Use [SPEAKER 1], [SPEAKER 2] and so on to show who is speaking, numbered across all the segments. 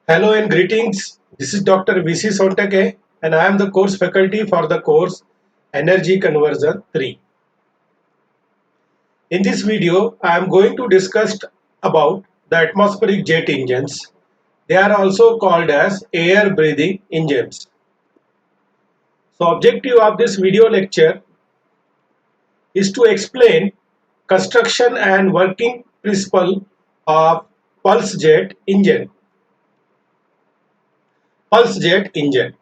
[SPEAKER 1] Hello and greetings. This is Dr. VC Sontake and I am the course faculty for the course Energy Conversion 3. In this video, I am going to discuss about the atmospheric jet engines. They are also called as air breathing engines. So objective of this video lecture is to explain construction and working principle of pulse jet engine. Pulse jet engine.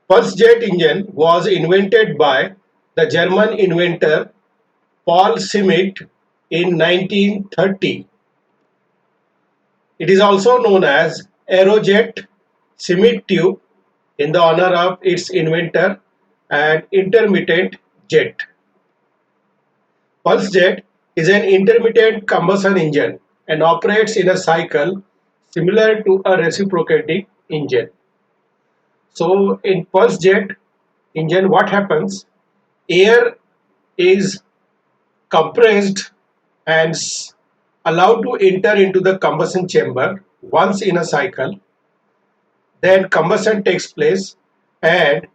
[SPEAKER 1] Pulse jet engine was invented by the German inventor Paul Schmidt in 1930. It is also known as Aerojet Schmidt tube in the honor of its inventor and intermittent jet. Pulse jet is an intermittent combustion engine and operates in a cycle similar to a reciprocating engine. So in pulse jet engine what happens? Air is compressed and allowed to enter into the combustion chamber once in a cycle. Then combustion takes place and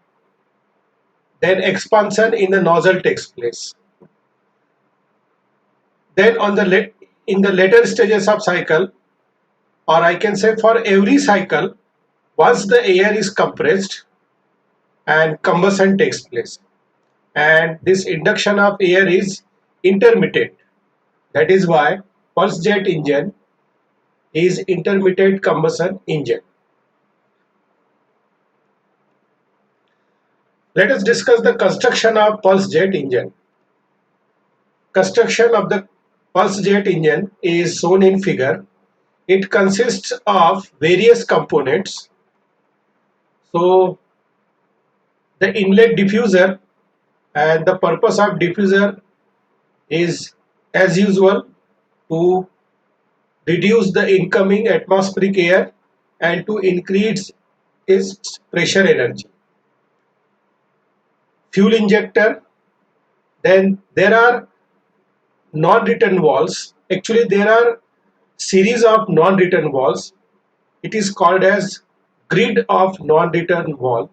[SPEAKER 1] then expansion in the nozzle takes place. Then in the later stages of cycle, or I can say for every cycle, once the air is compressed and combustion takes place, and this induction of air is intermittent. That is why pulse jet engine is intermittent combustion engine. Let us discuss the construction of pulse jet engine. Construction of the pulse jet engine is shown in figure. It consists of various components. So the inlet diffuser, and the purpose of diffuser is as usual to reduce the incoming atmospheric air and to increase its pressure energy. Fuel injector, then there are non-return walls. Actually there are series of non-return walls. It is called as grid of non-return wall,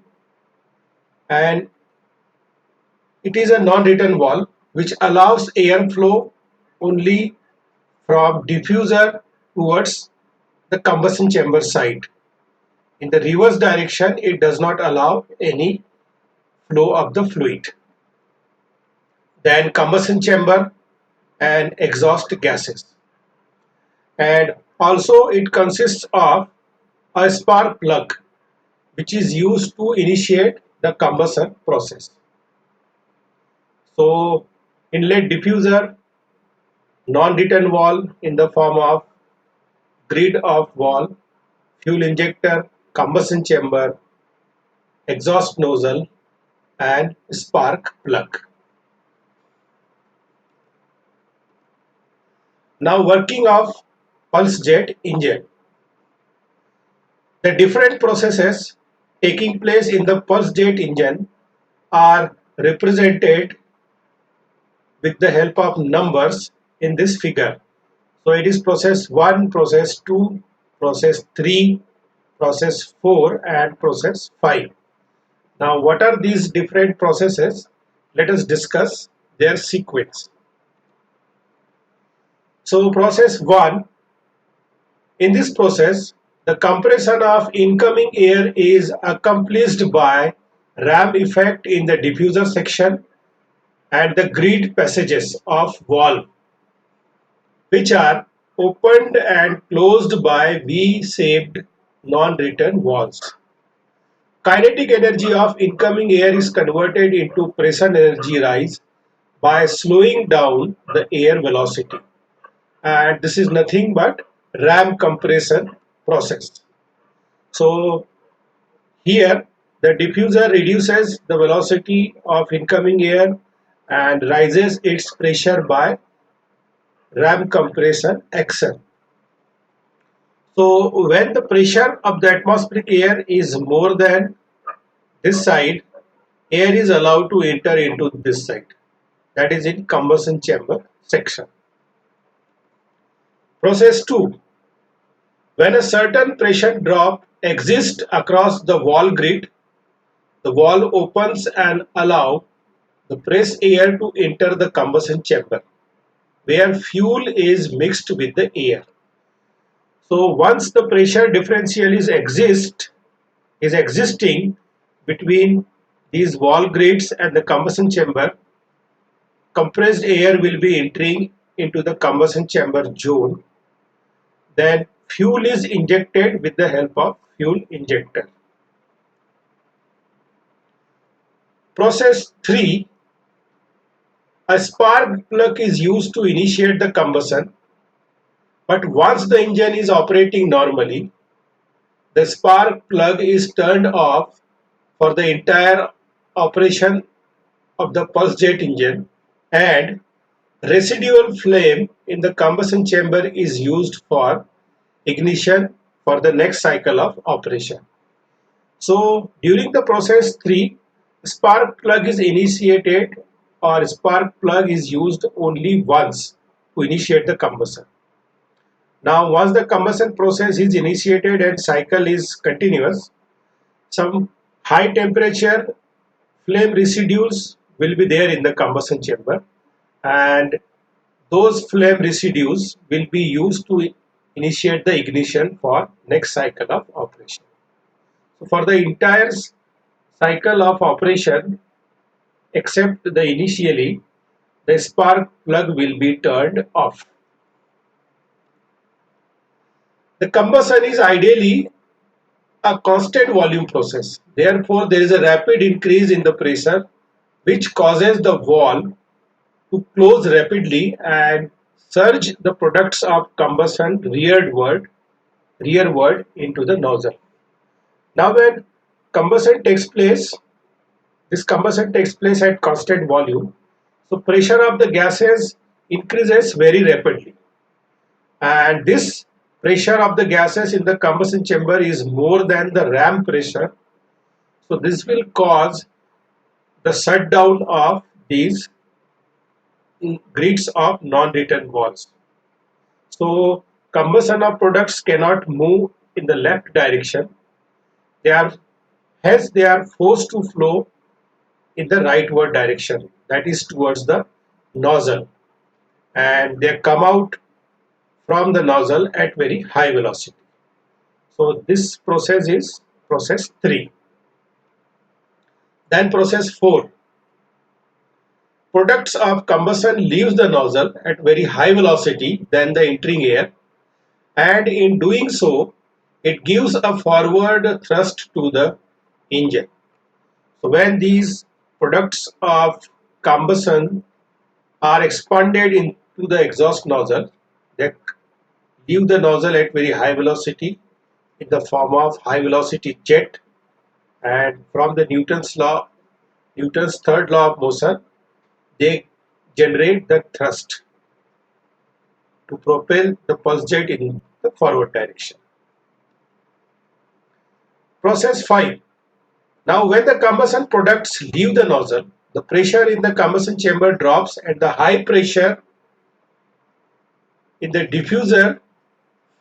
[SPEAKER 1] and it is a non-return wall which allows airflow only from diffuser towards the combustion chamber side. In the reverse direction it does not allow any flow of the fluid. Then combustion chamber and exhaust gases, and also it consists of a spark plug which is used to initiate the combustion process. So inlet diffuser, non-return wall in the form of grid of wall, fuel injector, combustion chamber, exhaust nozzle and spark plug. Now working of pulse jet engine. The different processes taking place in the pulse jet engine are represented with the help of numbers in this figure. So it is process 1, process 2, process 3, process 4 and process 5. Now what are these different processes? Let us discuss their sequence. So process 1, in this process the compression of incoming air is accomplished by ram effect in the diffuser section and the grid passages of valve, which are opened and closed by V-shaped non-return valves. Kinetic energy of incoming air is converted into pressure energy rise by slowing down the air velocity, and this is nothing but ram compression process. So here the diffuser reduces the velocity of incoming air and raises its pressure by ram compression action. So when the pressure of the atmospheric air is more than this side, air is allowed to enter into this side, that is in combustion chamber section. Process 2. When a certain pressure drop exists across the wall grid, the valve opens and allow the press air to enter the combustion chamber, where fuel is mixed with the air. So once the pressure differential is existing between these wall grids and the combustion chamber, compressed air will be entering into the combustion chamber zone. Then fuel is injected with the help of fuel injector. Process 3. A spark plug is used to initiate the combustion, but once the engine is operating normally, the spark plug is turned off for the entire operation of the pulse jet engine, and residual flame in the combustion chamber is used for ignition for the next cycle of operation. So during the process 3, spark plug is initiated, or spark plug is used only once to initiate the combustion. Now once the combustion process is initiated and cycle is continuous, some high temperature flame residues will be there in the combustion chamber, and those flame residues will be used to initiate the ignition for next cycle of operation. So for the entire cycle of operation, except the initially, the spark plug will be turned off. The combustion is ideally a constant volume process. Therefore, there is a rapid increase in the pressure which causes the valve to close rapidly and surge the products of combustion rearward into the nozzle. Now when combustion takes place, this combustion takes place at constant volume. So pressure of the gases increases very rapidly, and this pressure of the gases in the combustion chamber is more than the ram pressure. So this will cause the shutdown of these grids of non-return valves. So combustion of products cannot move in the left direction. They are hence they are forced to flow in the rightward direction, that is towards the nozzle, and they come out from the nozzle at very high velocity. So this process is process 3. Then process 4. Products of combustion leaves the nozzle at very high velocity than the entering air, and in doing so it gives a forward thrust to the engine. So when these products of combustion are expanded into the exhaust nozzle, they leave the nozzle at very high velocity in the form of high velocity jet, and from the Newton's third law of motion, they generate the thrust to propel the pulse jet in the forward direction. Process 5. Now when the combustion products leave the nozzle, the pressure in the combustion chamber drops and the high pressure in the diffuser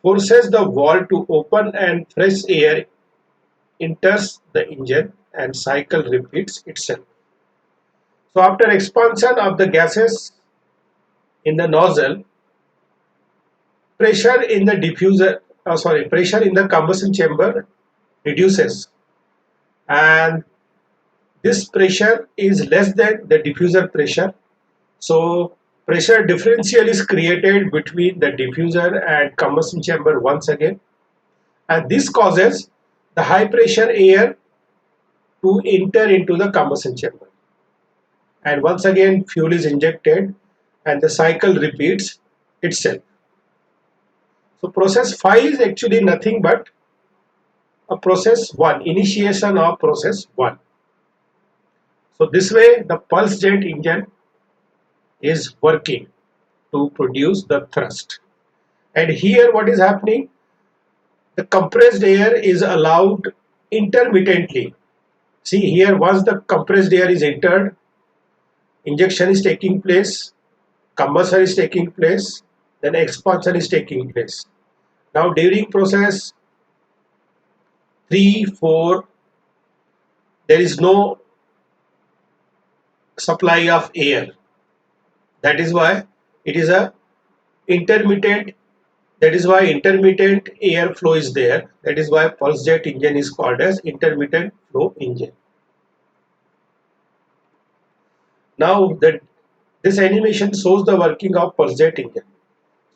[SPEAKER 1] forces the valve to open and fresh air enters the engine and cycle repeats itself. So after expansion of the gases in the nozzle, pressure in the combustion chamber reduces, and this pressure is less than the diffuser pressure. So pressure differential is created between the diffuser and combustion chamber once again, and this causes the high pressure air to enter into the combustion chamber, and once again fuel is injected and the cycle repeats itself. So process 5 is actually nothing but a process 1, initiation of process 1. So this way the pulse jet engine is working to produce the thrust. And here what is happening? The compressed air is allowed intermittently. See here, once the compressed air is entered, injection is taking place, combustion is taking place, then expansion is taking place. Now during process 3, 4, there is no supply of air. That is why it is a intermittent. That is why intermittent air flow is there. That is why pulse jet engine is called as intermittent flow engine. Now that this animation shows the working of pulse jet engine.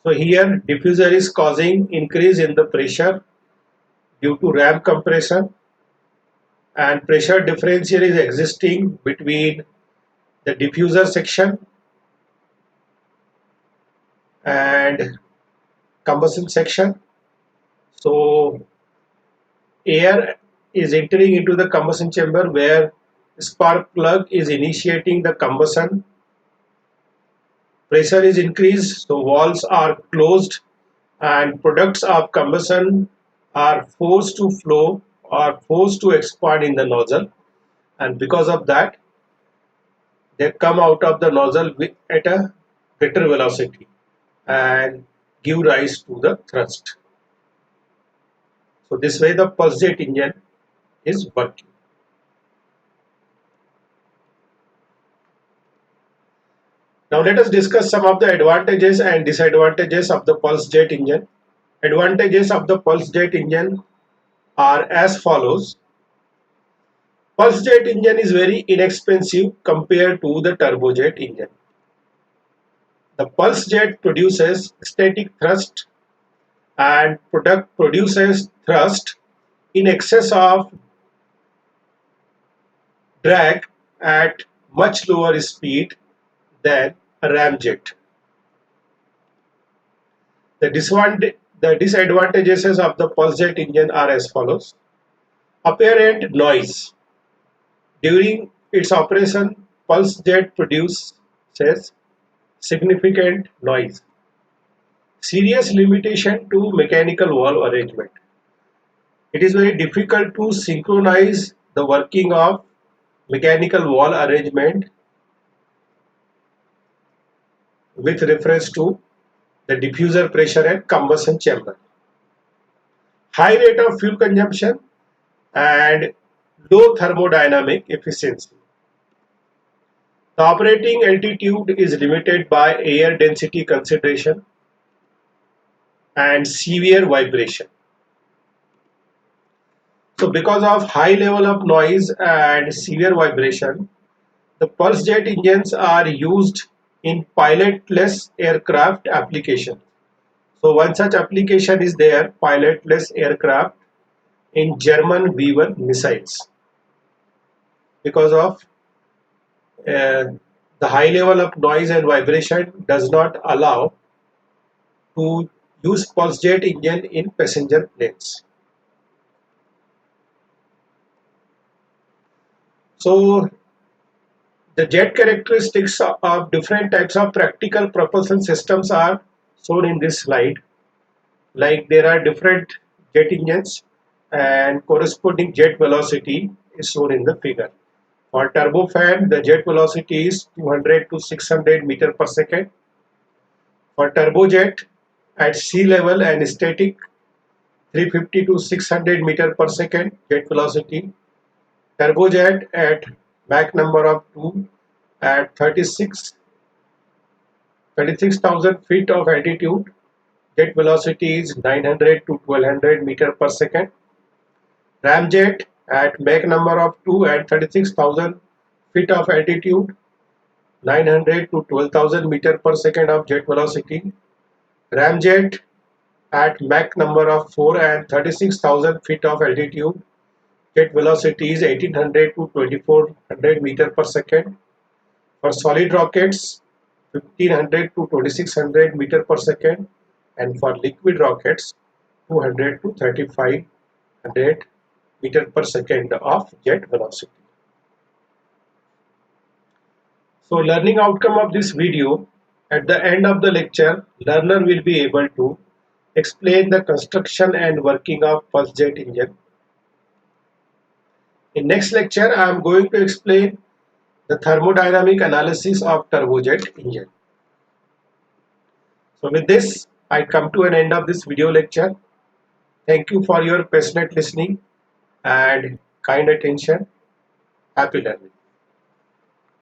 [SPEAKER 1] So here diffuser is causing increase in the pressure due to ram compression, and pressure differential is existing between the diffuser section and combustion section. So air is entering into the combustion chamber where spark plug is initiating the combustion. Pressure is increased, so valves are closed and products of combustion are forced to flow or forced to expand in the nozzle, and because of that they come out of the nozzle at a greater velocity and give rise to the thrust. So this way the pulse jet engine is working. Now let us discuss some of the advantages and disadvantages of the pulse jet engine. Advantages of the pulse jet engine are as follows. Pulse jet engine is very inexpensive compared to the turbojet engine. The pulse jet produces static thrust and produces thrust in excess of drag at much lower speed than a ramjet. The disadvantages of the pulse jet engine are as follows. Apparent noise. During its operation, pulse jet produces significant noise. Serious limitation to mechanical valve arrangement. It is very difficult to synchronize the working of mechanical valve arrangement with reference to the diffuser pressure and combustion chamber. High rate of fuel consumption and low thermodynamic efficiency. The operating altitude is limited by air density consideration and severe vibration. So because of high level of noise and severe vibration, the pulse jet engines are used in pilotless aircraft application. So one such application is there, pilotless aircraft in German V1 missiles. Because of the high level of noise and vibration does not allow to use pulse jet engine in passenger planes. So the jet characteristics of different types of practical propulsion systems are shown in this slide. Like there are different jet engines and corresponding jet velocity is shown in the figure. For turbofan, the jet velocity is 200 to 600 meter per second. For turbojet at sea level and static, 350 to 600 meter per second jet velocity. Turbojet at Mach number of 2 at 36,000 feet of altitude. Jet velocity is 900 to 1200 meter per second. Ramjet at Mach number of 2 at 36,000 feet of altitude, 900 to 12,000 meter per second of jet velocity. Ramjet at Mach number of 4 and 36,000 feet of altitude, jet velocity is 1800 to 2400 meter per second. For solid rockets, 1500 to 2600 meter per second, and for liquid rockets, 200 to 3500 meter per second of jet velocity. So learning outcome of this video, at the end of the lecture, learner will be able to explain the construction and working of pulse jet engine. In next lecture, I am going to explain the thermodynamic analysis of turbojet engine. So with this, I come to an end of this video lecture. Thank you for your passionate listening and kind attention. Happy learning.